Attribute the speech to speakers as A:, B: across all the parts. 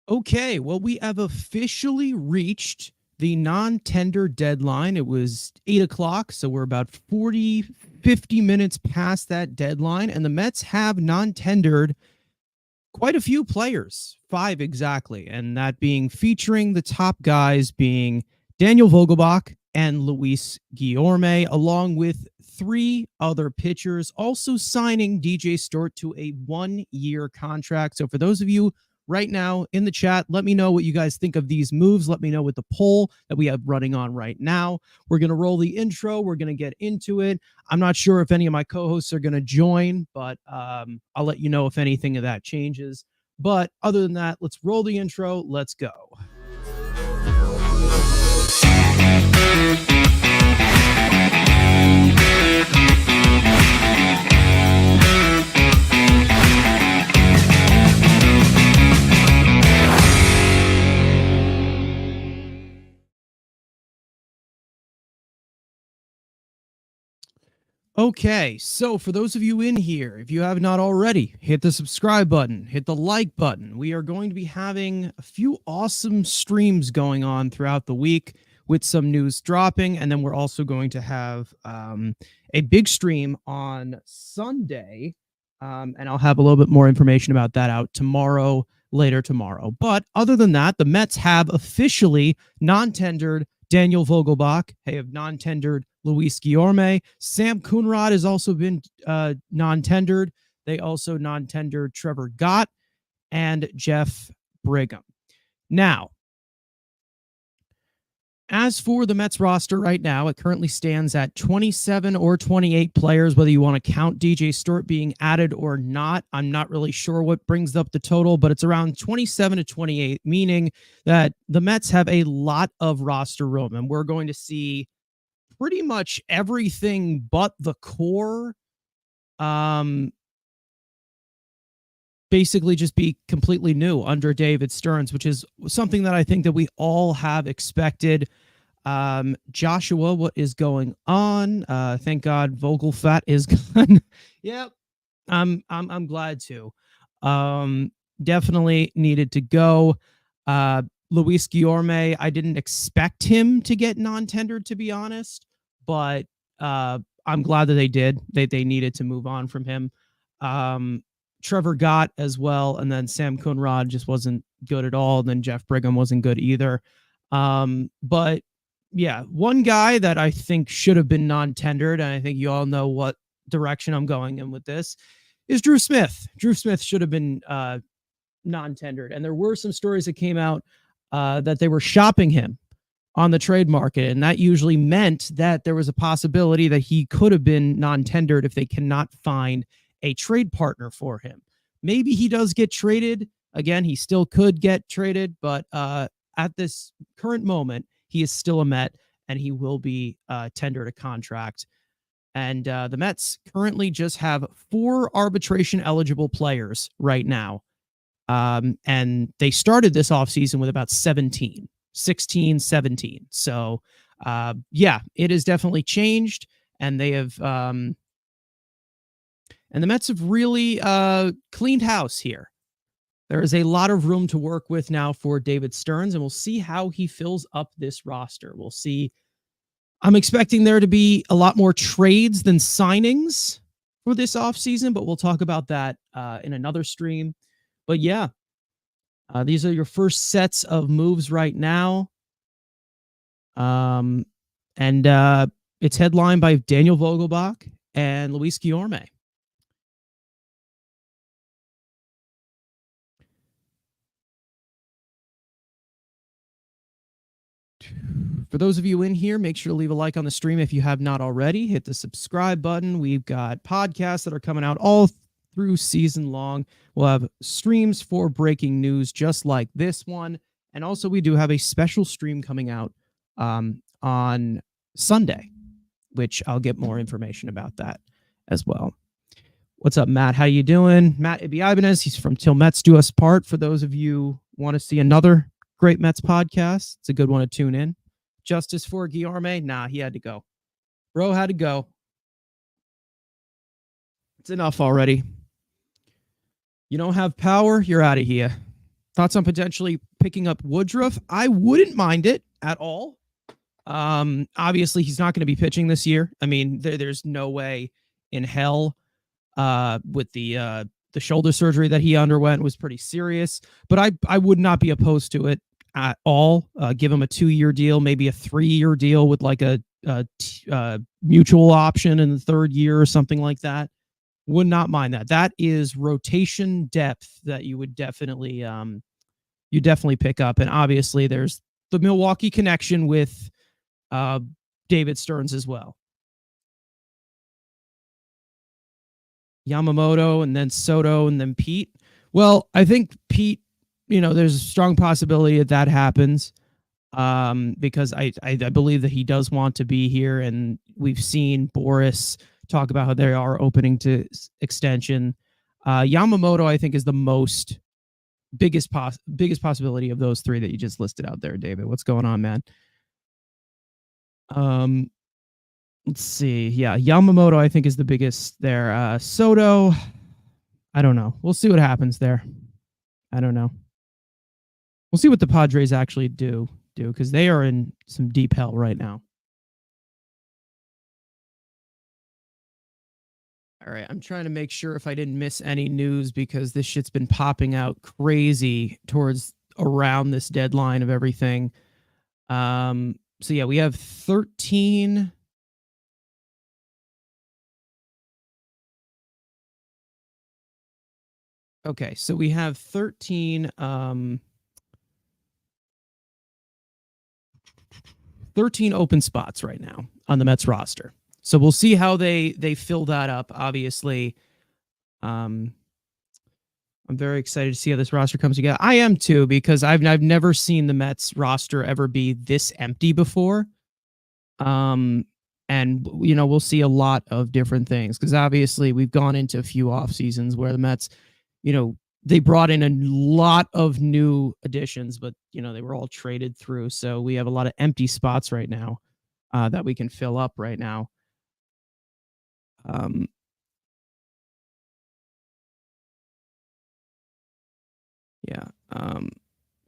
A: Okay, well, we have officially reached the non-tender deadline. It was 8 o'clock, so we're about 50 minutes past that deadline, and the Mets have non-tendered quite a few players, 5 exactly, and that being featuring the top guys being Daniel Vogelbach and Luis Guillorme, along with 3 other pitchers, also signing DJ Stewart to a 1-year contract. So for those of you right now in the chat, let me know what you guys think of these moves. Let me know with the poll that we have running on right now. We're going to roll the intro. We're going to get into it. I'm not sure if any of my co-hosts are going to join, but I'll let you know if anything of that changes. But other than that, let's roll the intro. Let's go. Okay, so for those of you in here, if you have not already, hit the subscribe button, hit the like button. We are going to be having a few awesome streams going on throughout the week with some news dropping, and then we're also going to have a big stream on Sunday, and I'll have a little bit more information about that out tomorrow, later tomorrow. But other than that, the Mets have officially non-tendered Daniel Vogelbach. They have non-tendered Luis Guillorme. Sam Coonrod has also been non-tendered. They also non-tendered Trevor Gott and Jeff Brigham. Now, as for the Mets roster right now, it currently stands at 27 or 28 players, whether you want to count DJ Stewart being added or not. I'm not really sure what brings up the total, but it's around 27 to 28, meaning that the Mets have a lot of roster room, and we're going to see pretty much everything but the core basically just be completely new under David Stearns, which is something that I think that we all have expected. Joshua, what is going on? Thank God Vogelfat is gone. Yep. I'm glad to. Definitely needed to go. Luis Guillorme, I didn't expect him to get non-tendered, to be honest, but I'm glad that they did. They needed to move on from him. Trevor Gott as well, and then Sam Coonrod just wasn't good at all, and then Jeff Brigham wasn't good either. But yeah, one guy that I think should have been non-tendered, and I think you all know what direction I'm going in with this, is Drew Smith. Drew Smith should have been non-tendered, and there were some stories that came out that they were shopping him on the trade market, and that usually meant that there was a possibility that he could have been non-tendered if they cannot find a trade partner for him. Maybe he does get traded. Again, he still could get traded, but at this current moment, he is still a Met, and he will be tendered a contract. And the Mets currently just have 4 arbitration-eligible players right now. And they started this offseason with about 16, 17. So, yeah, it has definitely changed, and they have... and the Mets have really cleaned house here. There is a lot of room to work with now for David Stearns, and we'll see how he fills up this roster. We'll see. I'm expecting there to be a lot more trades than signings for this offseason, but we'll talk about that in another stream. But yeah, these are your first sets of moves right now. And it's headlined by Daniel Vogelbach and Luis Guillorme. For those of you in here, make sure to leave a like on the stream if you have not already. Hit the subscribe button. We've got podcasts that are coming out all through season long. We'll have streams for breaking news just like this one. And also we do have a special stream coming out on Sunday, which I'll get more information about that as well. What's up, Matt? How you doing? Matt Ibanez, he's from Till Mets Do Us Part. For those of you who want to see another great Mets podcast, it's a good one to tune in. Justice for Guillorme? Nah, he had to go. Bro had to go. It's enough already. You don't have power, you're out of here. Thoughts on potentially picking up Woodruff? I wouldn't mind it at all. Obviously, he's not going to be pitching this year. I mean, there's no way in hell. With the shoulder surgery that he underwent was pretty serious. But I would not be opposed to it at all. Give him a 2-year deal, maybe a 3-year deal with like a mutual option in the 3rd year or something like that. Would not mind that. That is rotation depth that you would definitely pick up. And obviously there's the Milwaukee connection with David Stearns as well. Yamamoto and then Soto and then Pete. Well, I think Pete, there's a strong possibility that happens because I believe that he does want to be here. And we've seen Boris talk about how they are opening to extension. Yamamoto, I think, is the biggest possibility of those 3 that you just listed out there, David. What's going on, man? Let's see. Yeah, Yamamoto, I think, is the biggest there. Soto, I don't know. We'll see what happens there. I don't know. We'll see what the Padres actually do because they are in some deep hell right now. All right, I'm trying to make sure if I didn't miss any news because this shit's been popping out crazy towards around this deadline of everything. So yeah, we have 13. Okay, so we have 13 open spots right now on the Mets roster. So we'll see how they fill that up. Obviously, I'm very excited to see how this roster comes together. I am too, because I've never seen the Mets roster ever be this empty before. And we'll see a lot of different things because obviously we've gone into a few off seasons where the Mets, they brought in a lot of new additions, but they were all traded through. So we have a lot of empty spots right now that we can fill up right now. Yeah.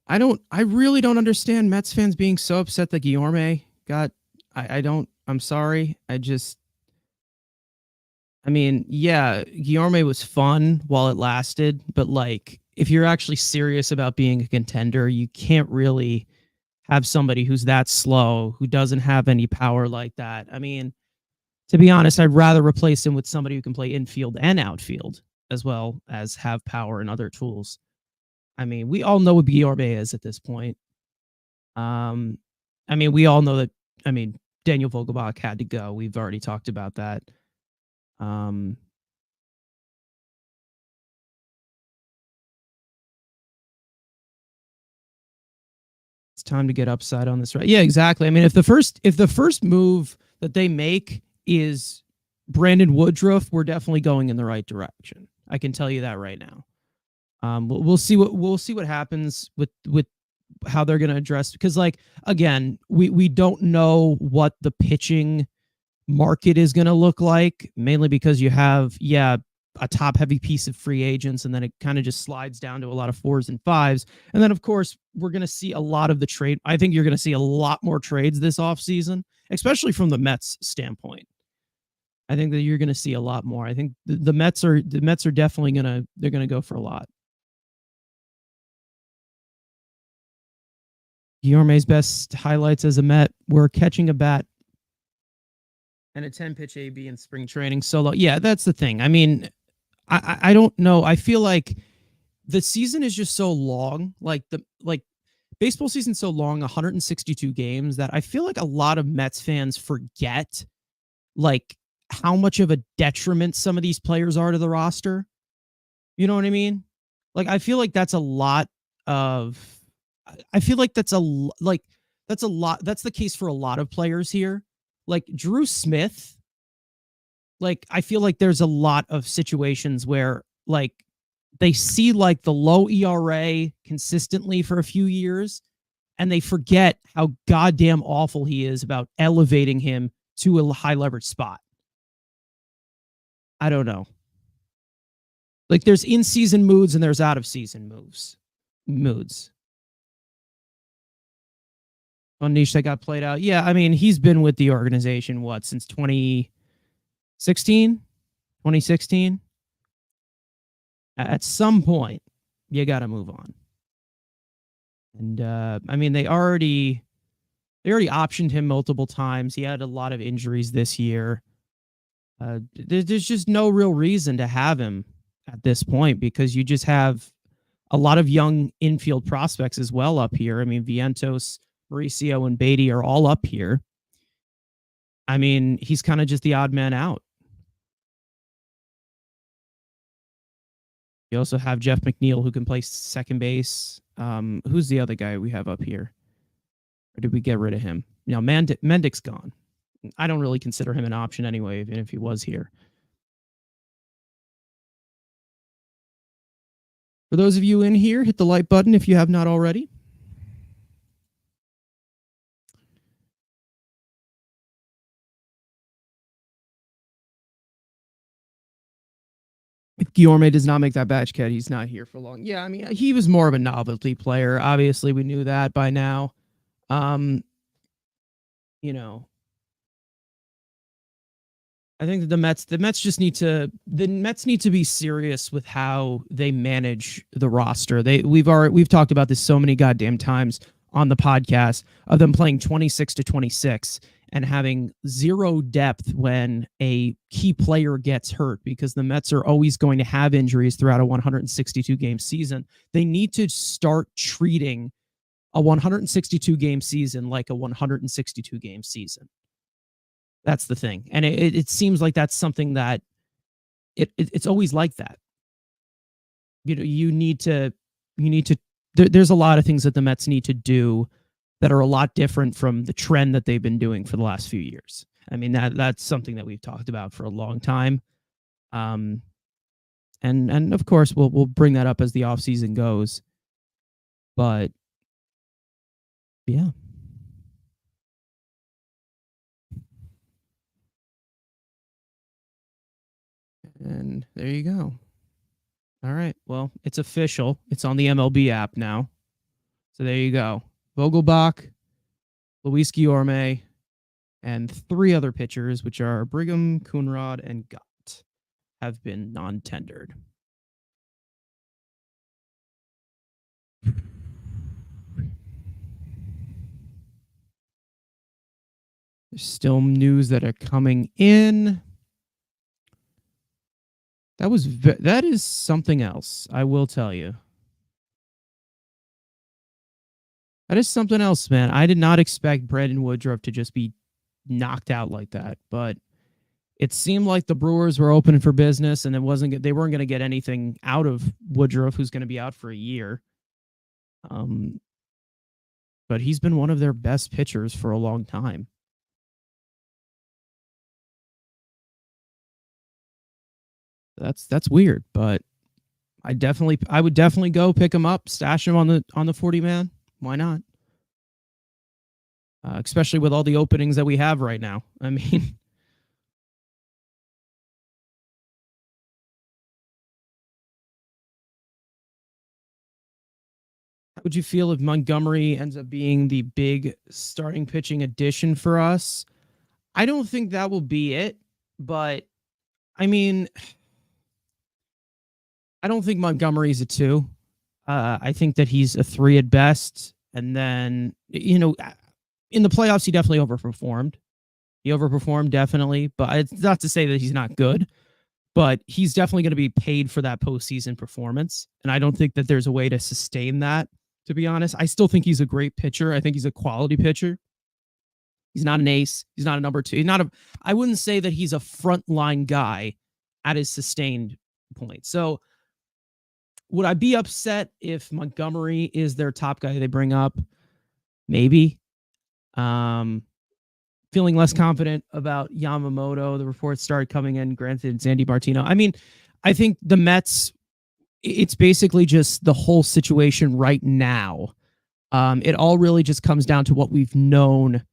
A: I really don't understand Mets fans being so upset that Guillorme got. I'm sorry. Yeah, Guillorme was fun while it lasted, but like, if you're actually serious about being a contender, you can't really have somebody who's that slow, who doesn't have any power like that. I mean, to be honest, I'd rather replace him with somebody who can play infield and outfield as well as have power and other tools. I mean, we all know what Guillorme is at this point. We all know that. Daniel Vogelbach had to go. We've already talked about that. It's time to get upside on this, right? Yeah, exactly. I mean, if the first move that they make is Brandon Woodruff, we're definitely going in the right direction. I can tell you that right now. We'll see what happens with how they're going to address, because like, again, we don't know what the pitching market is going to look like, mainly because you have a top heavy piece of free agents, and then it kind of just slides down to a lot of 4s and 5s, and then of course we're going to see a lot of the trade. I think you're going to see a lot more trades this offseason, especially from the Mets standpoint. I think that you're going to see a lot more. I think the Mets are definitely going to go for a lot. Guillorme's best highlights as a Met were catching a bat and a 10-pitch AB in spring training solo. Yeah, that's the thing. I mean, I don't know. I feel like the season is just so long. Like baseball season's so long, 162 games, that I feel like a lot of Mets fans forget like how much of a detriment some of these players are to the roster. You know what I mean? Like, I feel like that's a lot of. I feel like that's a lot. That's the case for a lot of players here. Like Drew Smith, like, I feel like there's a lot of situations where like they see like the low ERA consistently for a few years, and they forget how goddamn awful he is about elevating him to a high leverage spot. I don't know. Like, there's in-season moods and there's out-of-season moves. moods. On niche that got played out. Yeah, I mean, he's been with the organization, since 2016? 2016? At some point, you got to move on. And, I mean, they already optioned him multiple times. He had a lot of injuries this year. There's just no real reason to have him at this point because you just have a lot of young infield prospects as well up here. I mean, Vientos, Mauricio, and Beatty are all up here. I mean, he's kind of just the odd man out. You also have Jeff McNeil, who can play second base. Who's the other guy we have up here? Or did we get rid of him? No, Mendick's gone. I don't really consider him an option anyway, even if he was here. For those of you in here, hit the like button if you have not already. If Guillorme does not make that batch cut, he's not here for long. Yeah, I mean, he was more of a novelty player. Obviously, we knew that by now. You know, I think that the Mets need to be serious with how they manage the roster. We've talked about this so many goddamn times on the podcast of them playing 26 to 26 and having zero depth when a key player gets hurt, because the Mets are always going to have injuries throughout a 162 game season. They need to start treating a 162 game season like a 162 game season. That's the thing. And it seems like that's something that it's always like that. You need to, there's a lot of things that the Mets need to do that are a lot different from the trend that they've been doing for the last few years. I mean, that's something that we've talked about for a long time. And of course we'll bring that up as the offseason goes. But yeah. And there you go. All right. Well, it's official. It's on the MLB app now. So there you go. Vogelbach, Luis Guillorme, and 3 other pitchers, which are Brigham, Coonrod, and Gott, have been non-tendered. There's still news that are coming in. That is something else, I will tell you. That is something else, man. I did not expect Brandon Woodruff to just be knocked out like that, but it seemed like the Brewers were open for business, and they weren't going to get anything out of Woodruff, who's going to be out for a year. But he's been one of their best pitchers for a long time. That's weird, but I would definitely go pick him up, stash him on the 40 man. Why not? Especially with all the openings that we have right now. I mean, how would you feel if Montgomery ends up being the big starting pitching addition for us? I don't think that will be it, but I mean, I don't think Montgomery's a 2. I think that he's a 3 at best. And then, in the playoffs, he definitely overperformed. He overperformed, definitely. But it's not to say that he's not good. But he's definitely going to be paid for that postseason performance. And I don't think that there's a way to sustain that, to be honest. I still think he's a great pitcher. I think he's a quality pitcher. He's not an ace. He's not a number 2. I wouldn't say that he's a frontline guy at his sustained point. So would I be upset if Montgomery is their top guy they bring up? Maybe. Feeling less confident about Yamamoto. The reports started coming in. Granted, Sandy Martino. I mean, I think the Mets, it's basically just the whole situation right now. It all really just comes down to what we've known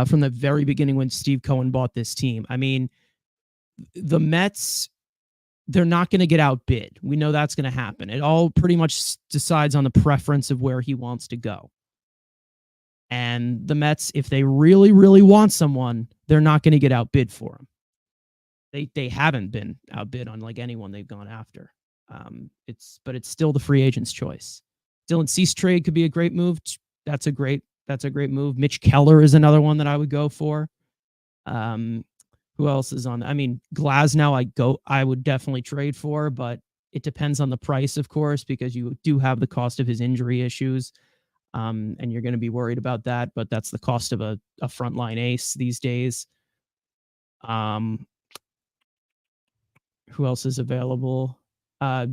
A: from the very beginning when Steve Cohen bought this team. I mean, the Mets they're not going to get outbid. We know that's going to happen. It all pretty much decides on the preference of where he wants to go. And the Mets, if they really, really want someone, they're not going to get outbid for him. They haven't been outbid on like anyone they've gone after. But it's still the free agent's choice. Dylan Cease trade could be a great move. That's a great move. Mitch Keller is another one that I would go for. Who else is on? I mean, Glasnow I would definitely trade for, but it depends on the price, of course, because you do have the cost of his injury issues. And you're going to be worried about that, but that's the cost of a frontline ace these days. Who else is available?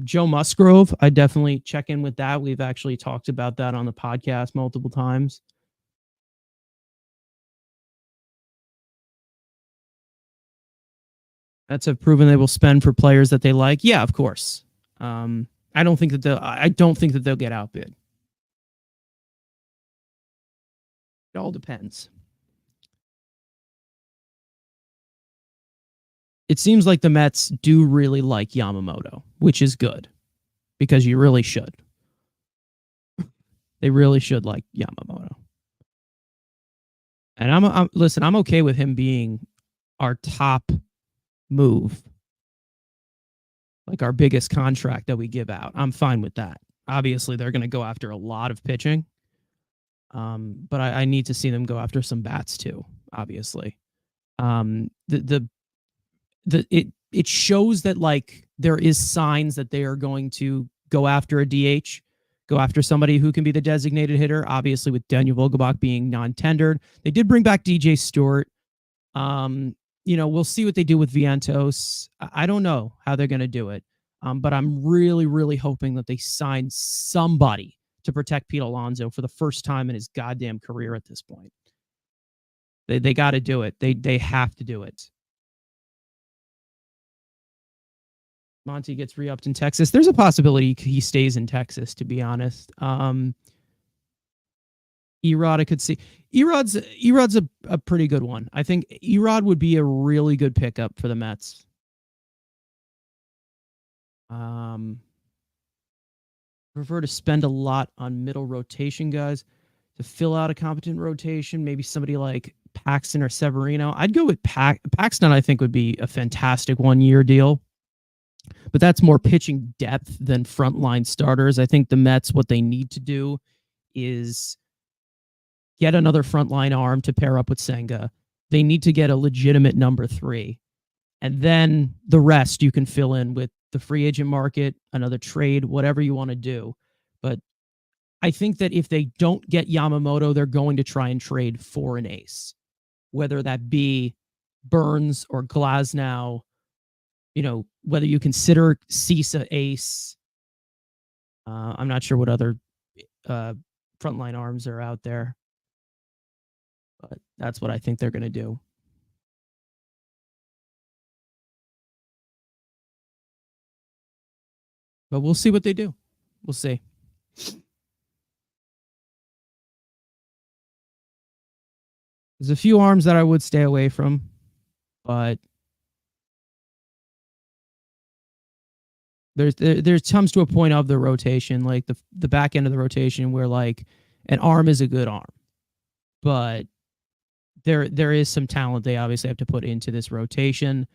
A: Joe Musgrove. I definitely check in with that. We've actually talked about that on the podcast multiple times. Mets have proven they will spend for players that they like. Yeah, of course. I don't think that they'll get outbid. It all depends. It seems like the Mets do really like Yamamoto, which is good because you really should. They really should like Yamamoto. And I'm okay with him being our top move, like our biggest contract that we give out. I'm fine with that. Obviously, they're going to go after a lot of pitching, but I need to see them go after some bats too. Obviously, it shows that like there is signs that they are going to go after a DH, go after somebody who can be the designated hitter. Obviously, with Daniel Vogelbach being non-tendered, they did bring back DJ Stewart. We'll see what they do with Vientos. I don't know how they're going to do it, but I'm really, really hoping that they sign somebody to protect Pete Alonso for the first time in his goddamn career at this point. They got to do it. They have to do it. Monty gets re-upped in Texas. There's a possibility he stays in Texas, to be honest. Erod, I could see. Erod's a pretty good one. I think Erod would be a really good pickup for the Mets. Prefer to spend a lot on middle rotation guys to fill out a competent rotation. Maybe somebody like Paxton or Severino. I'd go with Paxton. I think would be a fantastic 1-year deal. But that's more pitching depth than frontline starters. I think the Mets, what they need to do is get another frontline arm to pair up with Senga. They need to get a legitimate number 3. And then the rest you can fill in with the free agent market, another trade, whatever you want to do. But I think that if they don't get Yamamoto, they're going to try and trade for an ace, whether that be Burns or Glasnow. Whether you consider Cease an ace. I'm not sure what other frontline arms are out there, but that's what I think they're going to do. But we'll see what they do. We'll see. There's a few arms that I would stay away from, but there comes to a point of the rotation, like the back end of the rotation, where like an arm is a good arm, but there is some talent they obviously have to put into this rotation.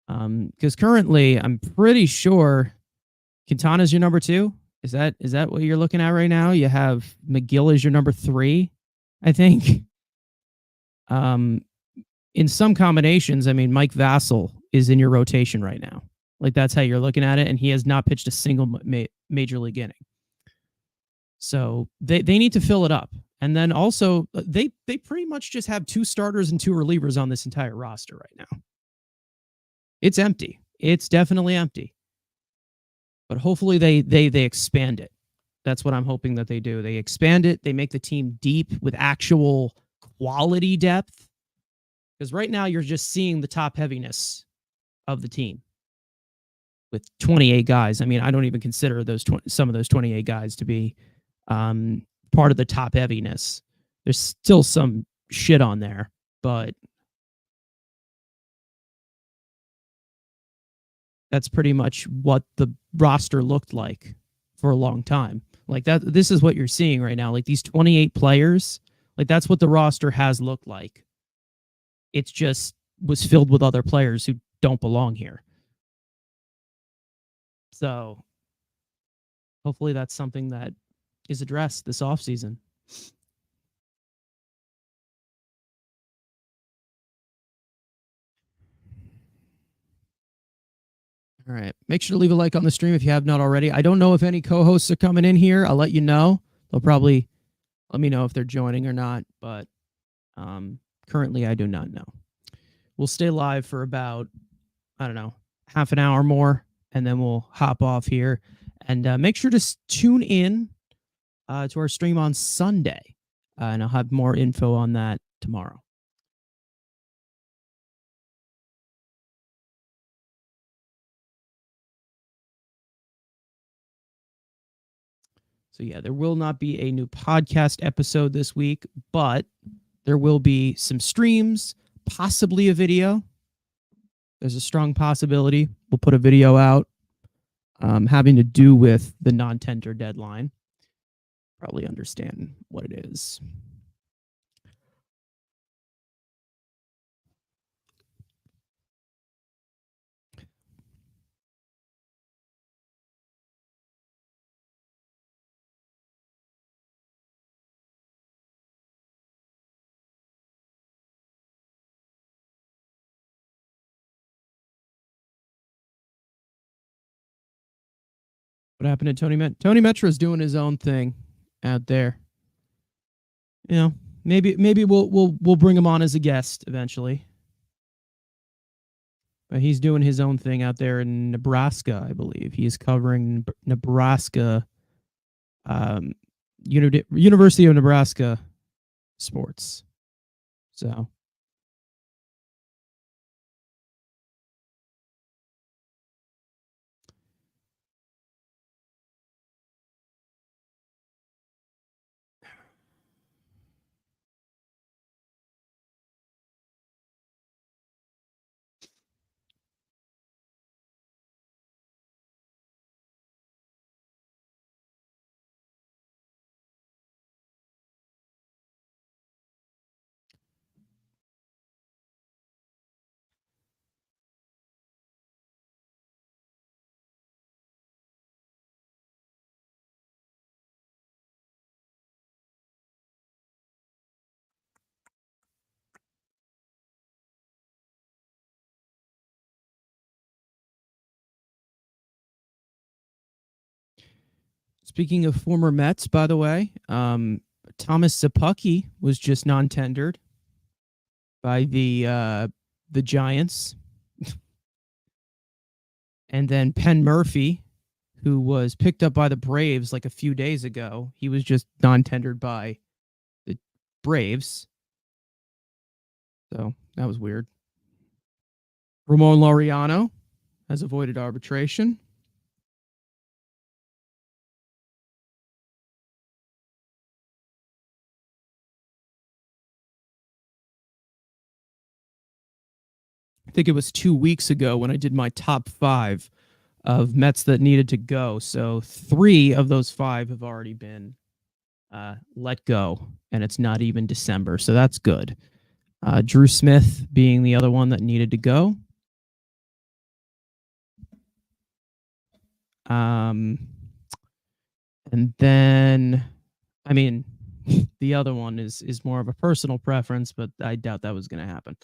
A: Because currently, I'm pretty sure Quintana's your number 2. Is that what you're looking at right now? You have McGill as your number 3, I think. In some combinations, I mean, Mike Vassell is in your rotation right now. Like, that's how you're looking at it, and he has not pitched a single major league inning. So they need to fill it up. And then also, they pretty much just have 2 starters and 2 relievers on this entire roster right now. It's empty. It's definitely empty. But hopefully they expand it. That's what I'm hoping that they do. They expand it. They make the team deep with actual quality depth. Because right now you're just seeing the top heaviness of the team with 28 guys. I mean, I don't even consider some of those 28 guys to be part of the top heaviness. There's still some shit on there, but that's pretty much what the roster looked like for a long time. Like that, this is what you're seeing right now. Like these 28 players, like that's what the roster has looked like. It's just was filled with other players who don't belong here. So hopefully that's something that is addressed this offseason. All right. Make sure to leave a like on the stream if you have not already. I don't know if any co-hosts are coming in here. I'll let you know. They'll probably let me know if they're joining or not, but currently I do not know. We'll stay live for about, I don't know, half an hour more, and then we'll hop off here. And make sure to tune in to our stream on Sunday, and I'll have more info on that tomorrow. So yeah, there will not be a new podcast episode this week, but there will be some streams, possibly a video. There's a strong possibility we'll put a video out having to do with the non-tender deadline. Probably understand what it is. What happened to Tony Met? Tony Metro's doing his own thing out there. You know, maybe we'll bring him on as a guest eventually. But he's doing his own thing out there in Nebraska, I believe. He's covering Nebraska, University of Nebraska sports. So speaking of former Mets, by the way, Thomas Szapucki was just non-tendered by the Giants, and then Penn Murphy, who was picked up by the Braves like a few days ago, he was just non-tendered by the Braves. So that was weird. Ramon Laureano has avoided arbitration. I think it was 2 weeks ago when I did my top 5 of Mets that needed to go. So 3 of those 5 have already been let go, and it's not even December. So that's good. Drew Smith being the other one that needed to go. And then, I mean, the other one is more of a personal preference, but I doubt that was going to happen.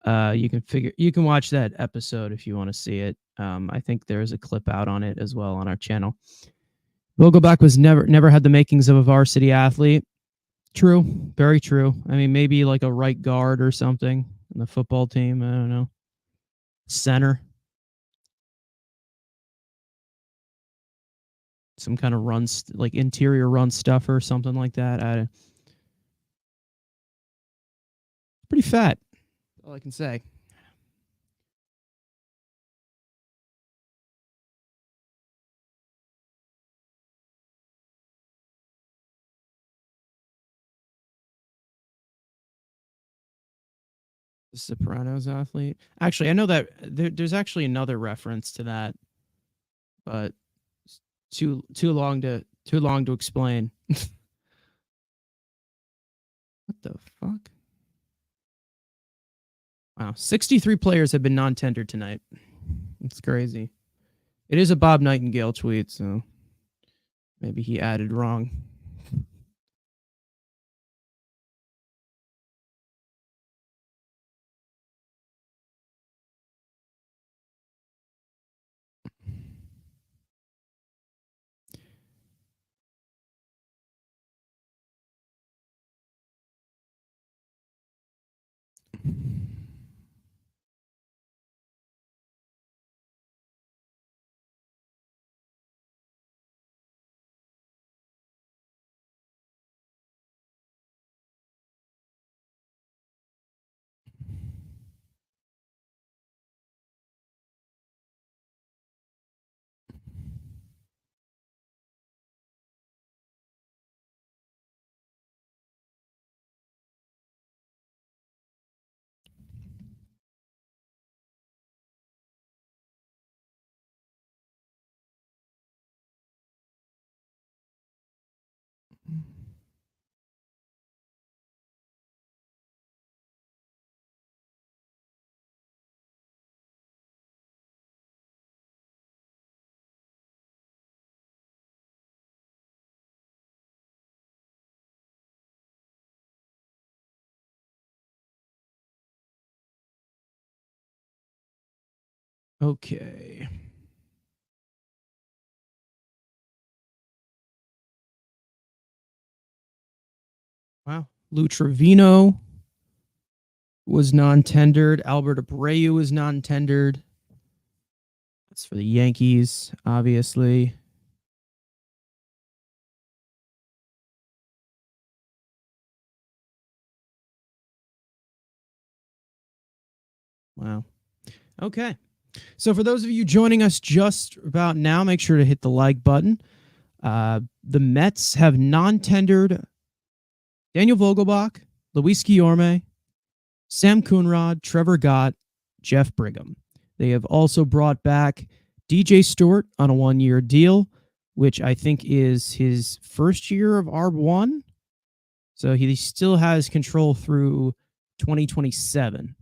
A: You can watch that episode if you want to see it. I think there's a clip out on it as well on our channel. Vogelbach was never had the makings of a varsity athlete. True, very true. I mean, maybe like a right guard or something in the football team. I don't know. Center. Some kind of like interior run stuffer or something like that. Pretty fat. All I can say. Sopranos athlete. Actually, I know that there's actually another reference to that, but it's too long to explain. What the fuck? Wow, 63 players have been non-tendered tonight. It's crazy. It is a Bob Nightingale tweet, so maybe he added wrong. Okay. Wow. Lou Trevino was non-tendered. Albert Abreu was non-tendered. That's for the Yankees, obviously. Wow. Okay. So for those of you joining us just about now, make sure to hit the like button. The Mets have non-tendered Daniel Vogelbach, Luis Guillorme, Sam Coonrod, Trevor Gott, Jeff Brigham. They have also brought back DJ Stewart on a 1-year deal, which I think is his first year of ARB1. So he still has control through 2027.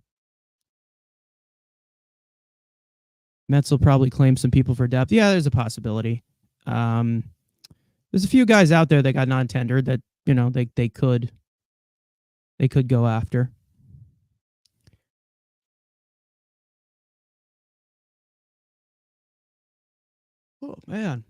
A: Mets will probably claim some people for depth. Yeah, there's a possibility. There's a few guys out there that got non-tendered that, you know, they could go after. Oh man.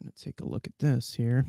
A: Gonna take a look at this here.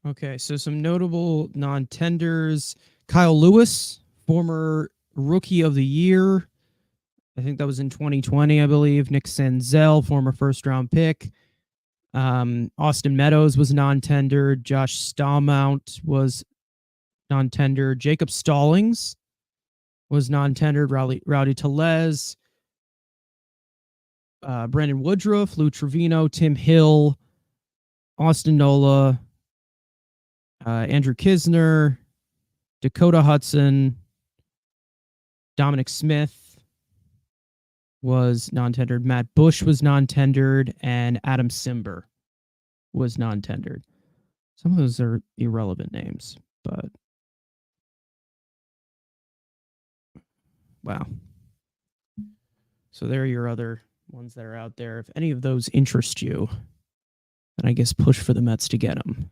A: Okay, so some notable non-tenders: Kyle Lewis former Rookie of the Year. I think that was in 2020, I believe. Nick Senzel, former first-round pick. Austin Meadows was non-tendered. Josh Stallmount was non-tendered. Jacob Stallings was non-tendered. Rowdy Tellez. Brandon Woodruff, Lou Trevino, Tim Hill, Austin Nola, Andrew Kisner, Dakota Hudson, Dominic Smith was non-tendered. Matt Bush was non-tendered, and Adam Simber was non-tendered. Some of those are irrelevant names, but wow. So there are your other ones that are out there. If any of those interest you, then I guess push for the Mets to get them.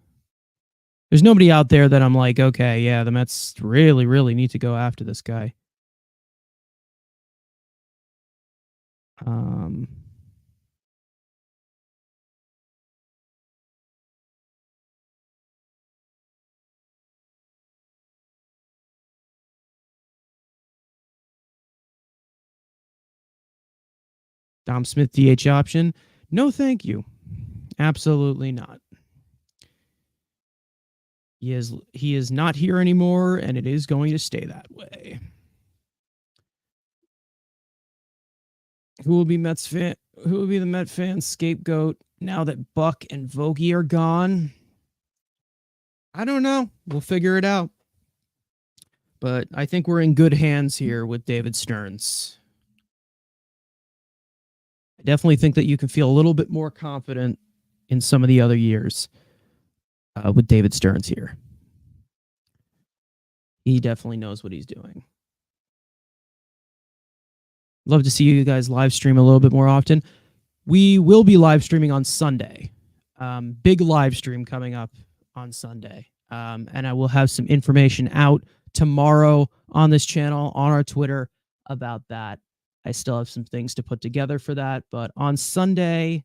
A: There's nobody out there that I'm like, okay, yeah, the Mets really, really need to go after this guy. Dom Smith DH option? No, thank you. Absolutely not. He is not here anymore, and it is going to stay that way. Who will be the Met fan scapegoat now that Buck and Vogie are gone? I don't know. We'll figure it out. But I think we're in good hands here with David Stearns. I definitely think that you can feel a little bit more confident in some of the other years with David Stearns here. He definitely knows what he's doing. Love to see you guys live stream a little bit more often. We will be live streaming on Sunday. Big live stream coming up on Sunday. And I will have some information out tomorrow on this channel, on our Twitter about that. I still have some things to put together for that. But on Sunday,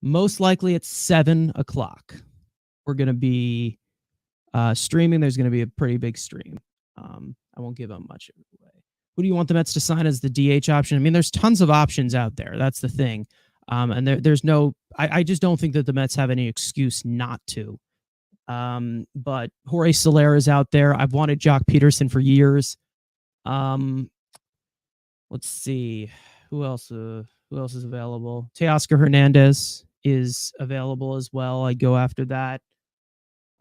A: most likely at 7 o'clock, we're going to be streaming. There's going to be a pretty big stream. I won't give up much away. Who do you want the Mets to sign as the DH option? I mean, there's tons of options out there. That's the thing. And there's no, I just don't think that the Mets have any excuse not to. But Jorge Soler is out there. I've wanted Jock Peterson for years. Let's see. Who else is available? Teoscar Hernandez is available as well. I go after that.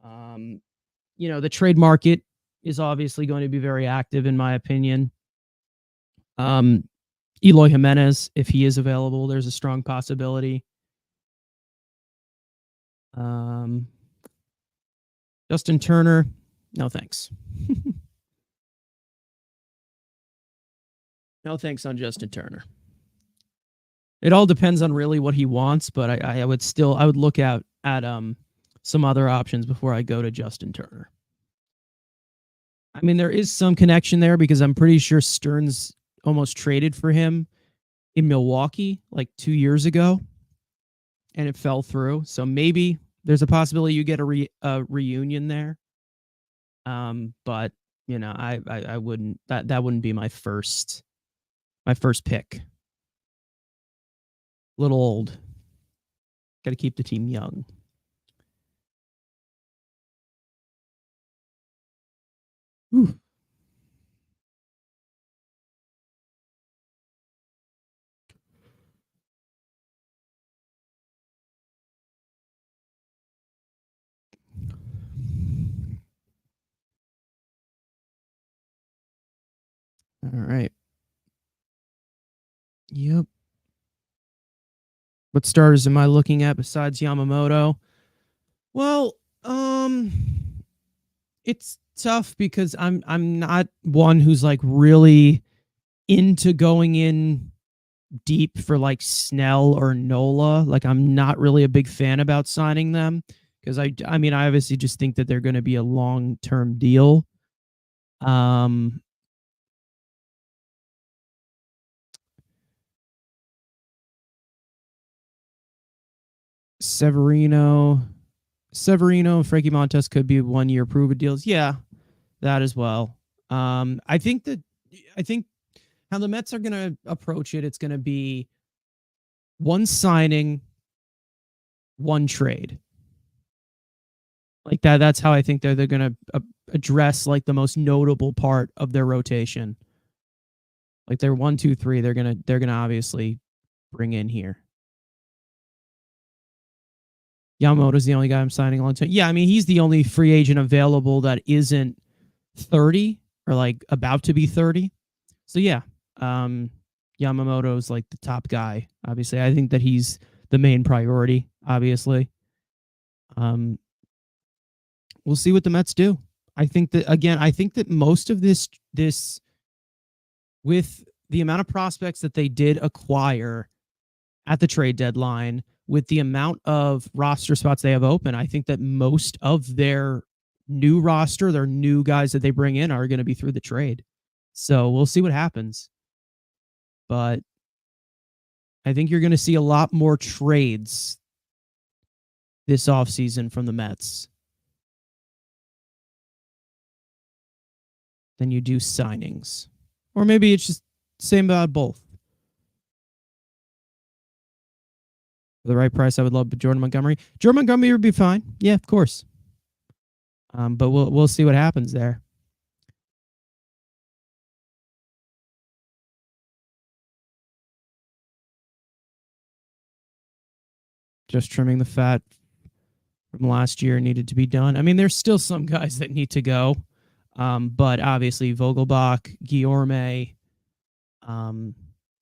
A: The trade market is obviously going to be very active, in my opinion. Eloy Jimenez, if he is available, there's a strong possibility. Justin Turner, no thanks. No thanks on Justin Turner. It all depends on really what he wants, but I would look at some other options before I go to Justin Turner. I mean, there is some connection there because I'm pretty sure Stearns almost traded for him in Milwaukee like 2 years ago, and it fell through. So maybe there's a possibility you get a reunion there. But I wouldn't. That wouldn't be my first pick. A little old. Got to keep the team young. Ooh. All right. Yep. What starters am I looking at besides Yamamoto? Well, it's tough because I'm not one who's like really into going in deep for like Snell or Nola. Like I'm not really a big fan about signing them because I obviously just think that they're going to be a long-term deal. Severino, Frankie Montes could be 1 year prove-it deals. Yeah, that as well. I think how the Mets are going to approach it, it's going to be one signing, one trade. Like that. That's how I think they're going to address like the most notable part of their rotation. Like their 1, 2, 3, they're gonna obviously bring in here. Yamamoto's the only guy I'm signing long term. Yeah, I mean he's the only free agent available that isn't 30 or like about to be 30. So yeah, Yamamoto's like the top guy. Obviously, I think that he's the main priority. Obviously, we'll see what the Mets do. I think that most of this with the amount of prospects that they did acquire at the trade deadline, with the amount of roster spots they have open, I think that most of their new roster, their new guys that they bring in are going to be through the trade. So we'll see what happens. But I think you're going to see a lot more trades this offseason from the Mets than you do signings. Or maybe it's just same about both. For the right price, I would love Jordan Montgomery. Jordan Montgomery would be fine. Yeah, of course. But we'll see what happens there. Just trimming the fat from last year needed to be done. I mean, there's still some guys that need to go, but obviously Vogelbach, Guillorme, and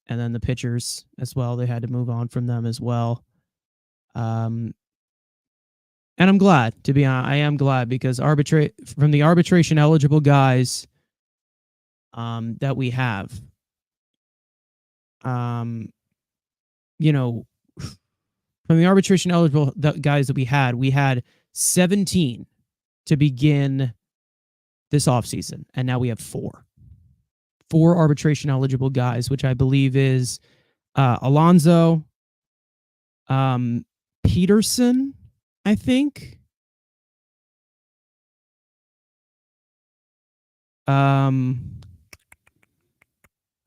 A: then the pitchers as well. They had to move on from them as well. And I'm glad, to be honest. I am glad because from the arbitration eligible guys that we have, you know, from the arbitration eligible guys that we had 17 to begin this offseason, and now we have 4 arbitration eligible guys, which I believe is Alonso, Peterson, I think. Who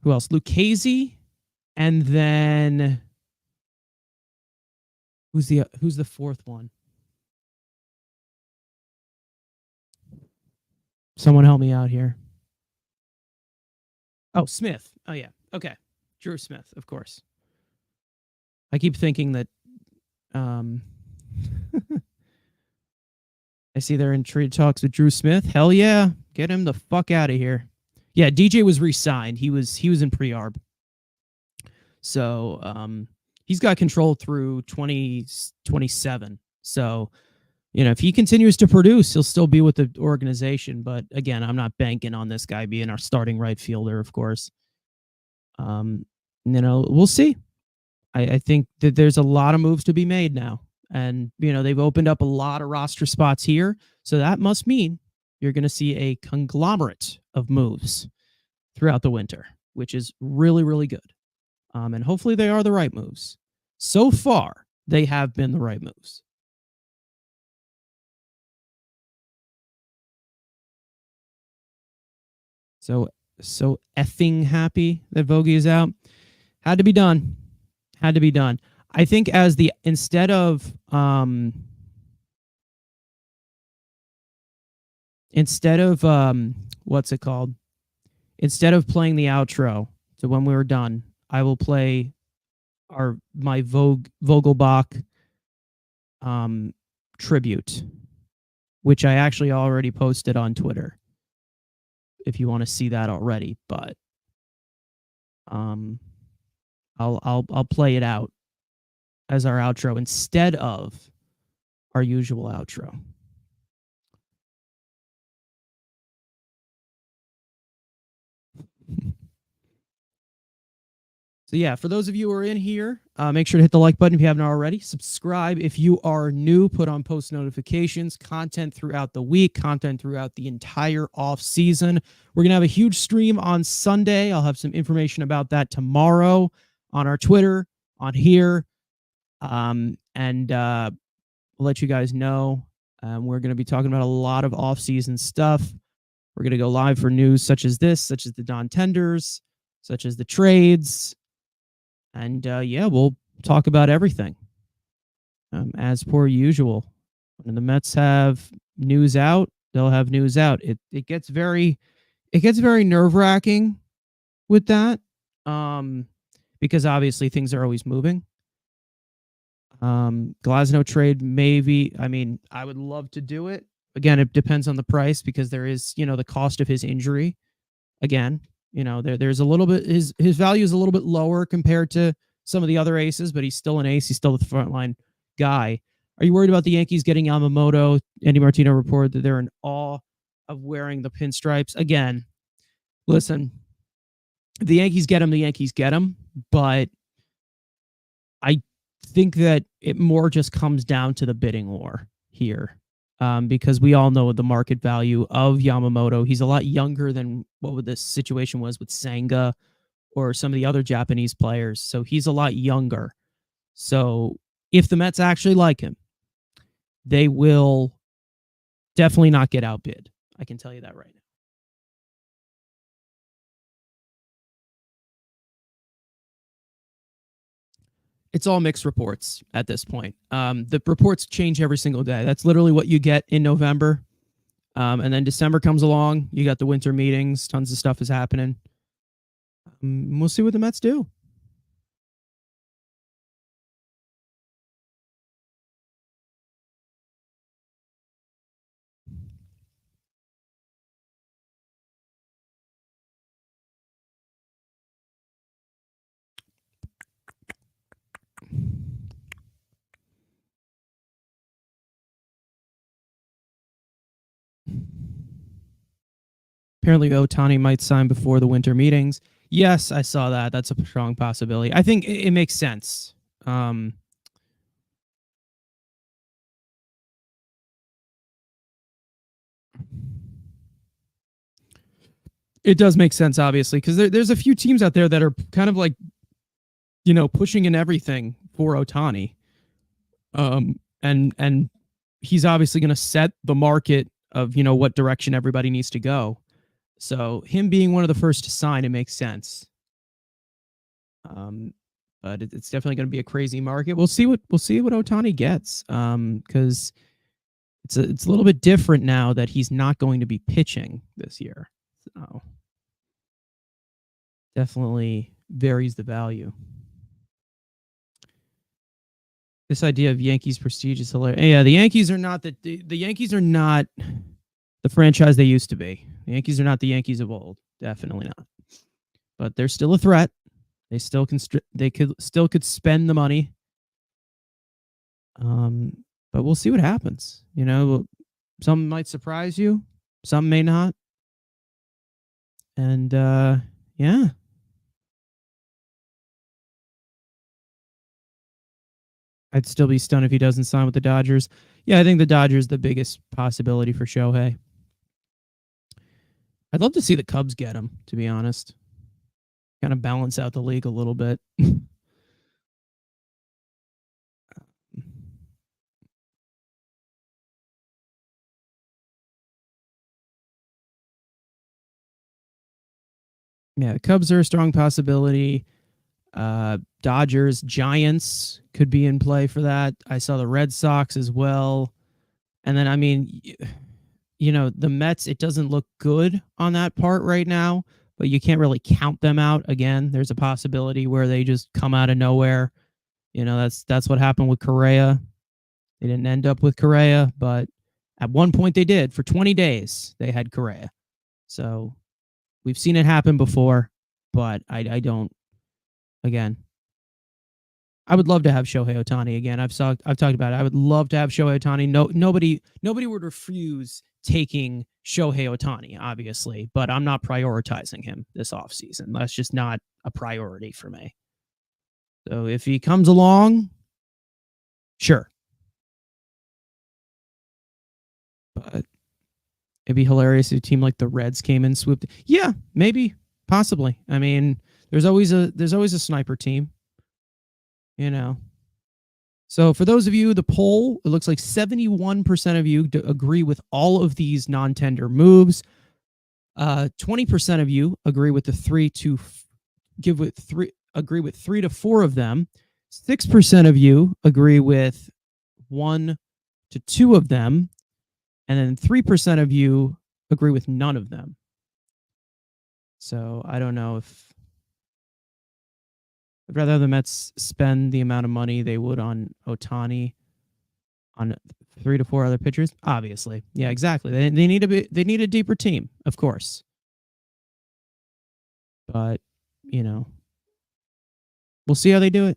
A: else? Lucchese, and then who's the 4th one? Someone help me out here. Oh, Smith. Oh yeah. Okay. Drew Smith, of course. I keep thinking that I see they're in trade talks with Drew Smith. Hell yeah. Get him the fuck out of here. Yeah, DJ was re-signed. He was in pre-arb. So he's got control through 2027. So, if he continues to produce, he'll still be with the organization. But again, I'm not banking on this guy being our starting right fielder, of course. We'll see. I think that there's a lot of moves to be made now. And, they've opened up a lot of roster spots here. So that must mean you're going to see a conglomerate of moves throughout the winter, which is really, really good. And hopefully they are the right moves. So far, they have been the right moves. So effing happy that Vogie is out. Had to be done. I think instead of what's it called? Instead of playing the outro, so when we were done, I will play my Vogelbach tribute, which I actually already posted on Twitter. If you want to see that already, but I'll play it out as our outro instead of our usual outro. So yeah, for those of you who are in here, make sure to hit the like button if you haven't already. Subscribe if you are new. Put on post notifications. Content throughout the week. Content throughout the entire off season. We're gonna have a huge stream on Sunday. I'll have some information about that tomorrow on our Twitter, on here, and we'll let you guys know. We're gonna be talking about a lot of off season stuff. We're going to go live for news such as this, such as the non-tenders, such as the trades. And we'll talk about everything as per usual. When the Mets have news out, they'll have news out. It gets very nerve-wracking with that because obviously things are always moving. Glasnow trade, maybe. I mean, I would love to do it. Again, it depends on the price because there is, the cost of his injury. Again, there's a little bit, his value is a little bit lower compared to some of the other aces, but he's still an ace. He's still the frontline guy. Are you worried about the Yankees getting Yamamoto? Andy Martino reported that they're in awe of wearing the pinstripes. Again, listen, if the Yankees get him, the Yankees get him. But I think that it more just comes down to the bidding war here. Because we all know the market value of Yamamoto. He's a lot younger than what this situation was with Senga or some of the other Japanese players. So he's a lot younger. So if the Mets actually like him, they will definitely not get outbid. I can tell you that right now. It's all mixed reports at this point. The reports change every single day. That's literally what you get in November. And then December comes along. You got the winter meetings. Tons of stuff is happening. We'll see what the Mets do. Apparently, Ohtani might sign before the winter meetings. Yes, I saw that. That's a strong possibility. I think it makes sense. It does make sense, obviously, because there's a few teams out there that are kind of like, pushing in everything for Ohtani. And he's obviously going to set the market of, what direction everybody needs to go. So him being one of the first to sign, it makes sense. But it's definitely going to be a crazy market. We'll see what Ohtani gets. Because it's a little bit different now that he's not going to be pitching this year. So definitely varies the value. This idea of Yankees prestige is hilarious. Yeah, the Yankees are not the Yankees are not the franchise they used to be. The Yankees are not the Yankees of old. Definitely not. But they're still a threat. They still could spend the money. But we'll see what happens. Some might surprise you, some may not. And yeah. I'd still be stunned if he doesn't sign with the Dodgers. Yeah, I think the Dodgers the biggest possibility for Shohei. I'd love to see the Cubs get him, to be honest. Kind of balance out the league a little bit. Yeah, the Cubs are a strong possibility. Dodgers, Giants could be in play for that. I saw the Red Sox as well. And then, I mean, the Mets, it doesn't look good on that part right now, but you can't really count them out. Again, there's a possibility where they just come out of nowhere. That's what happened with Correa. They didn't end up with Correa, but at one point they did. For 20 days, they had Correa. So we've seen it happen before, but I don't. Again, I would love to have Shohei Ohtani again. I've talked about it. I would love to have Shohei Ohtani. Nobody would refuse taking Shohei Ohtani, obviously, but I'm not prioritizing him this offseason. That's just not a priority for me. So if he comes along, sure. But it'd be hilarious if a team like the Reds came and swooped. Yeah, maybe, possibly. I mean, there's always a sniper team. So for those of you, the poll, it looks like 71% of you agree with all of these non-tender moves. 20% of you agree with the agree with 3 to 4 of them. 6% of you agree with 1 to 2 of them, and then 3% of you agree with none of them. So I don't know if I'd rather the Mets spend the amount of money they would on Ohtani on 3 to 4 other pitchers. Obviously, yeah, exactly. They need a deeper team, of course. But we'll see how they do it.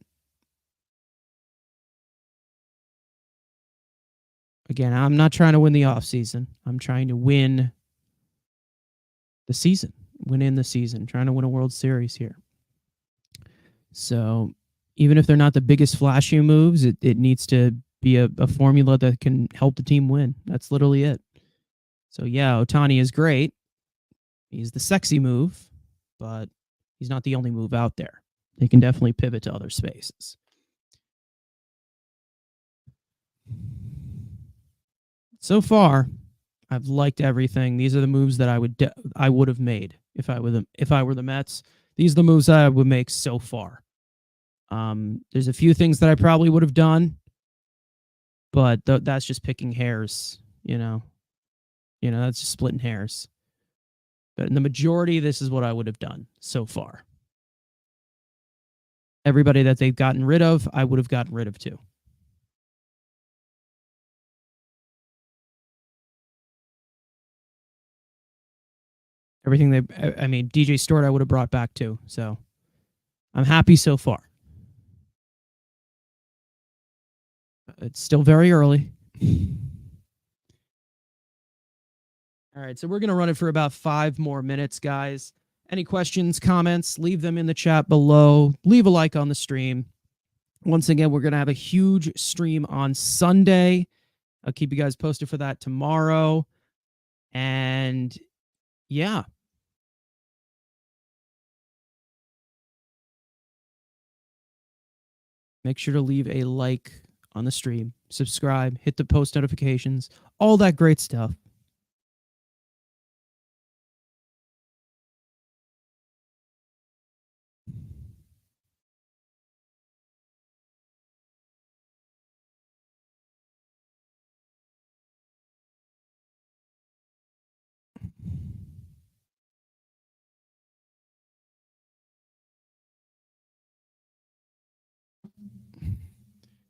A: Again, I'm not trying to win the offseason. I'm trying to win the season, trying to win a World Series here. So even if they're not the biggest flashy moves, it needs to be a formula that can help the team win. That's literally it. So yeah, Ohtani is great. He's the sexy move, but he's not the only move out there. They can definitely pivot to other spaces. So far, I've liked everything. These are the moves that I would have made if I were the Mets. These are the moves that I would make so far. There's a few things that I probably would have done, but that's just picking hairs. That's just splitting hairs. But in the majority, this is what I would have done so far. Everybody that they've gotten rid of, I would have gotten rid of too. Everything DJ Stewart I would have brought back too. So I'm happy so far. It's still very early. All right, so we're going to run it for about 5 more minutes, guys. Any questions, comments, leave them in the chat below. Leave a like on the stream. Once again, we're going to have a huge stream on Sunday. I'll keep you guys posted for that tomorrow. And yeah. Make sure to leave a like on the stream, subscribe, hit the post notifications, all that great stuff.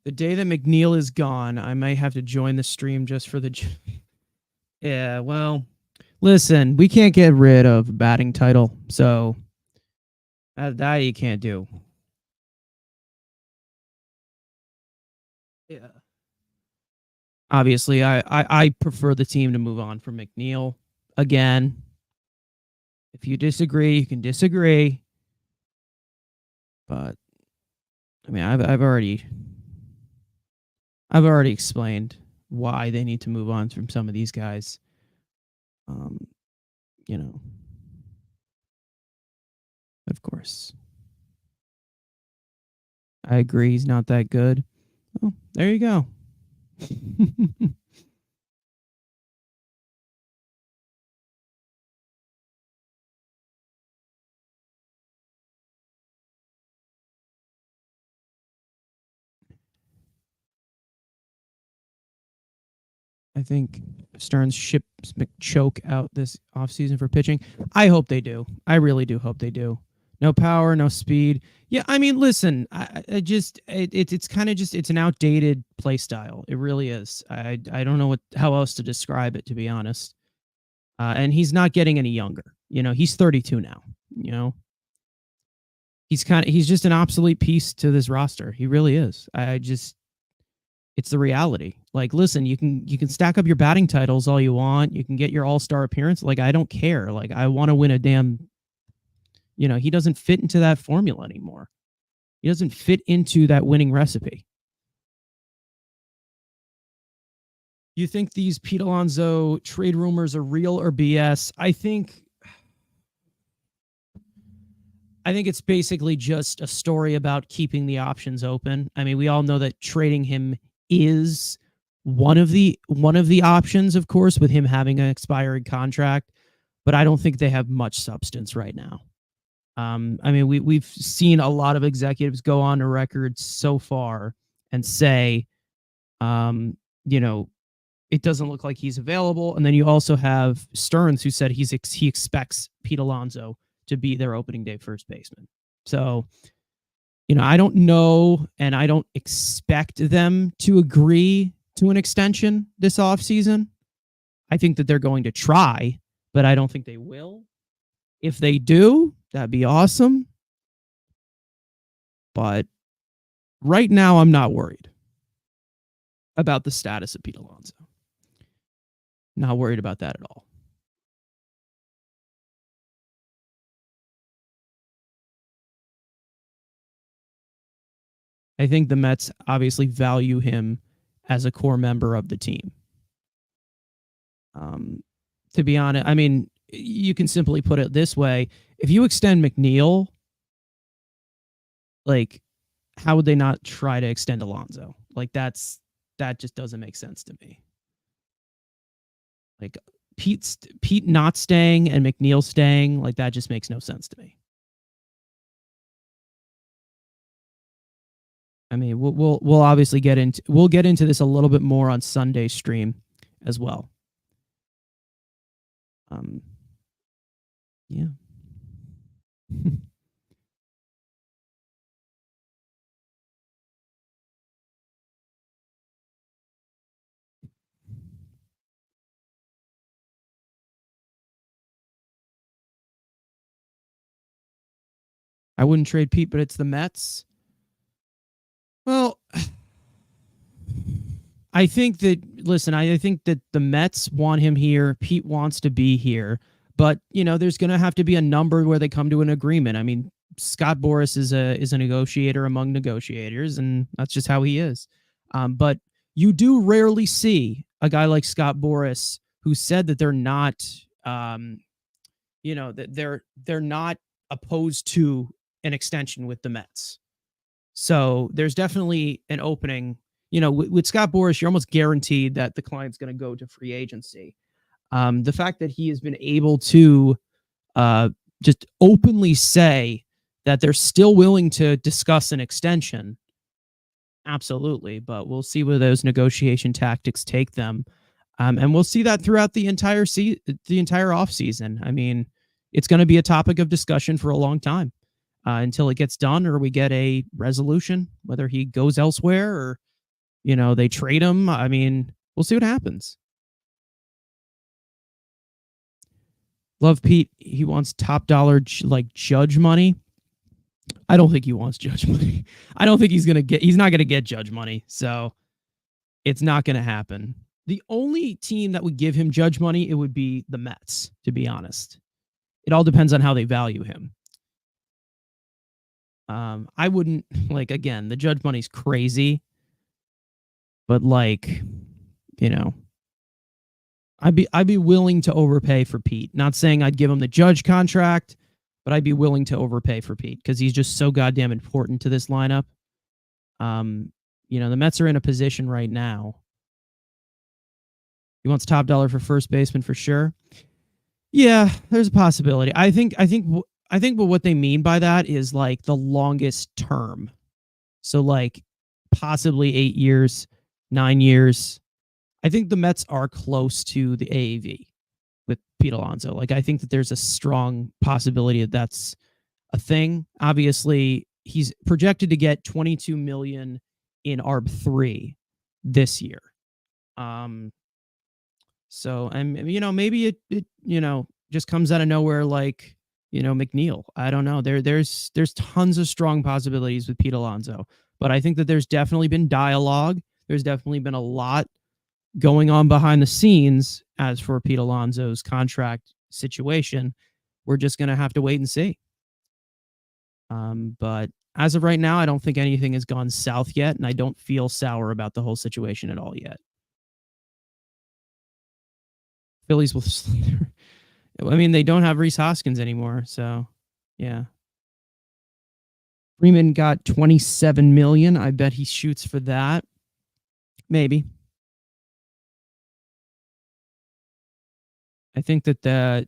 A: The day that McNeil is gone, I might have to join the stream just for the... Yeah, well, listen, we can't get rid of a batting title, so that you can't do. Yeah. Obviously, I prefer the team to move on from McNeil. Again, if you disagree, you can disagree. But I mean, I've already explained why they need to move on from some of these guys. Of course. I agree he's not that good. Oh, there you go. I think Stearns ships McChoke out this offseason for pitching. I hope they do. I really do hope they do. No power, no speed. Yeah, I mean, listen, it's kind of just, it's an outdated play style. It really is. I don't know how else to describe it, to be honest. And he's not getting any younger. He's 32 now. He's just an obsolete piece to this roster. He really is. It's the reality. Like, listen, you can stack up your batting titles all you want. You can get your all-star appearance. Like, I don't care. Like, I want to win a damn, he doesn't fit into that formula anymore. He doesn't fit into that winning recipe. You think these Pete Alonso trade rumors are real or BS? I think it's basically just a story about keeping the options open. I mean, we all know that trading him is one of the options, of course, with him having an expiring contract. but I don't think they have much substance right now. I mean, we've seen a lot of executives go on a record so far and say, you know, it doesn't look like he's available. And then you also have Stearns, who said he expects Pete Alonso to be their opening day first baseman. So, you know, I don't know, and I don't expect them to agree to an extension this offseason. I think that they're going to try, but I don't think they will. If they do, that'd be awesome. But right now, I'm not worried about the status of Pete Alonso. Not worried about that at all. I think the Mets obviously value him as a core member of the team. To be honest, I mean, you can simply put it this way. If you extend McNeil, like, how would they not try to extend Alonso? Like, that just doesn't make sense to me. Like, Pete not staying and McNeil staying, like, that just makes no sense to me. I mean, we'll obviously get into this a little bit more on Sunday stream as well. Yeah. I wouldn't trade Pete, but it's the Mets. Well, I think that the Mets want him here. Pete wants to be here, but you know, there's going to have to be a number where they come to an agreement. I mean, Scott Boras is a negotiator among negotiators, and that's just how he is. But you do rarely see a guy like Scott Boras who said that they're not, that they're not opposed to an extension with the Mets. So there's definitely an opening. You know, with Scott Boras, you're almost guaranteed that the client's going to go to free agency. The fact that he has been able to just openly say that they're still willing to discuss an extension, absolutely. But we'll see where those negotiation tactics take them, and we'll see that throughout the entire offseason. I mean, it's going to be a topic of discussion for a long time until it gets done or we get a resolution, whether he goes elsewhere or, you know, they trade him. I mean, we'll see what happens. Love Pete. He wants top dollar, like, Judge money. I don't think he wants Judge money. I don't think he's not going to get Judge money. So it's not going to happen. The only team that would give him Judge money, it would be the Mets, to be honest. It all depends on how they value him. I wouldn't, like, again, the Judge money's crazy, but, like, you know, I'd be willing to overpay for Pete. Not saying I'd give him the Judge contract, but I'd be willing to overpay for Pete because he's just so goddamn important to this lineup. You know, the Mets are in a position right now. He wants top dollar for first baseman for sure. Yeah, there's a possibility. I think what they mean by that is, like, the longest term. So, like, possibly 8 years, 9 years. I think the Mets are close to the AAV with Pete Alonso. Like, I think that there's a strong possibility that that's a thing. Obviously, he's projected to get $22 million in ARB3 this year. So, and, you know, maybe it you know, just comes out of nowhere, like, you know, McNeil. I don't know. There's tons of strong possibilities with Pete Alonso, but I think that there's definitely been dialogue. There's definitely been a lot going on behind the scenes as for Pete Alonso's contract situation. We're just going to have to wait and see. But as of right now, I don't think anything has gone south yet, and I don't feel sour about the whole situation at all yet. Phillies will. I mean, they don't have Rhys Hoskins anymore, so yeah. Freeman got $27 million. I bet he shoots for that. Maybe. I think that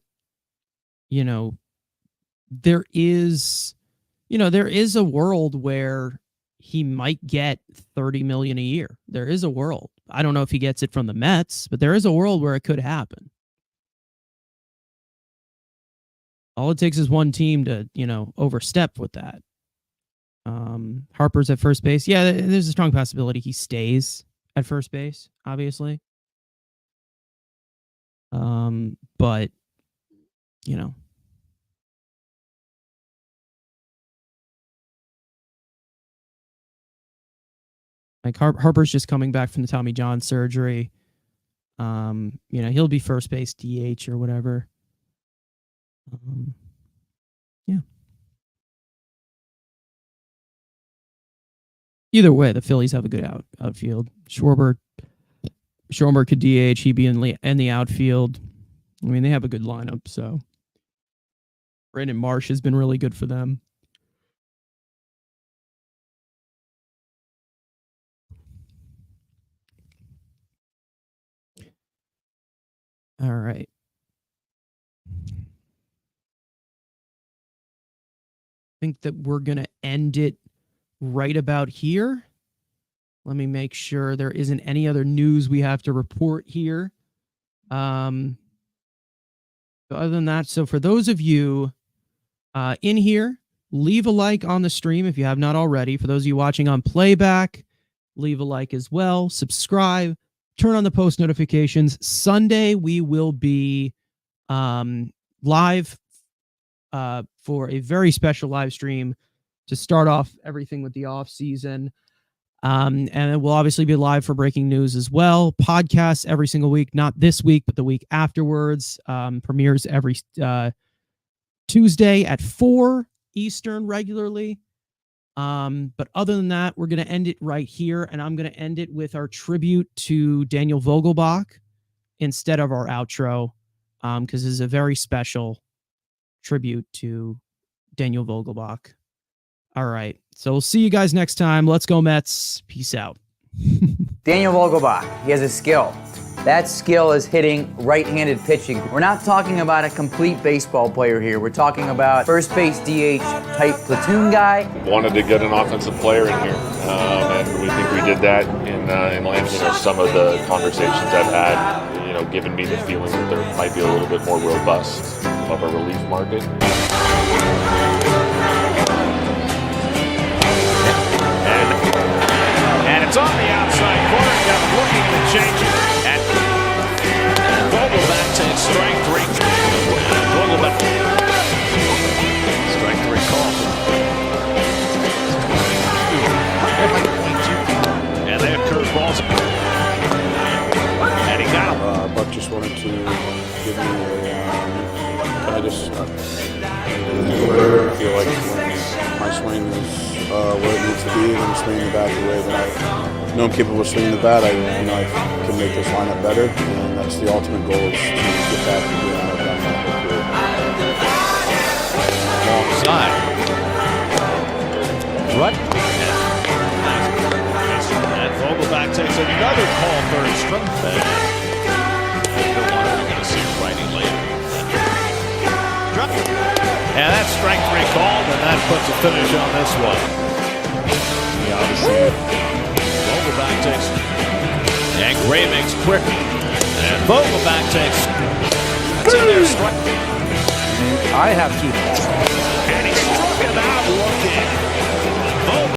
A: there is a world where he might get $30 million a year. There is a world. I don't know if he gets it from the Mets, but there is a world where it could happen. All it takes is one team to, overstep with that. Harper's at first base. Yeah, there's a strong possibility he stays at first base, obviously. But, like Harper's just coming back from the Tommy John surgery. He'll be first base DH or whatever. Yeah. Either way, the Phillies have a good outfield. Schwarber could DH. He'd be in the outfield. I mean, they have a good lineup. So Brandon Marsh has been really good for them. All right. I think that we're going to end it right about here. Let me make sure there isn't any other news we have to report here. Other than that, so for those of you in here, leave a like on the stream if you have not already. For those of you watching on playback, leave a like as well. Subscribe. Turn on the post notifications. Sunday, we will be live for a very special live stream to start off everything with the off season. And it will obviously be live for breaking news as well. Podcasts every single week, not this week, but the week afterwards. Premieres every Tuesday at 4 Eastern regularly. But other than that, we're going to end it right here. And I'm going to end it with our tribute to Daniel Vogelbach instead of our outro, because this is a very special tribute to Daniel Vogelbach. All right. So we'll see you guys next time. Let's go Mets. Peace out.
B: Daniel Vogelbach, he has a skill. That skill is hitting right-handed pitching. We're not talking about a complete baseball player here. We're talking about first base DH type platoon guy.
C: Wanted to get an offensive player in here, and we think we did that in Lansing. Some of the conversations I've had, given me the feeling that there might be a little bit more robust of a relief market.
D: And it's on the outside corner. Got looking to change it. And Vogelbach takes strike three. Vogelbach. Strike three call. And they have curveballs. And he got him.
E: Buck just wanted to give me I feel like my swing is where it needs to be, and I'm swinging the bat the way that I know I'm capable of swinging the bat. I can make this lineup better, and that's the ultimate goal, is to get back to doing what I've done my whole career.
D: Long side. Rut. And Vogelbach takes another call third strike. We're going to see righty later. And that's strike three called, and that puts a finish on this one. Obviously, Vogelbach takes, and Gray makes quick, and Vogelbach takes. That's in there. Strike.
B: I have two balls.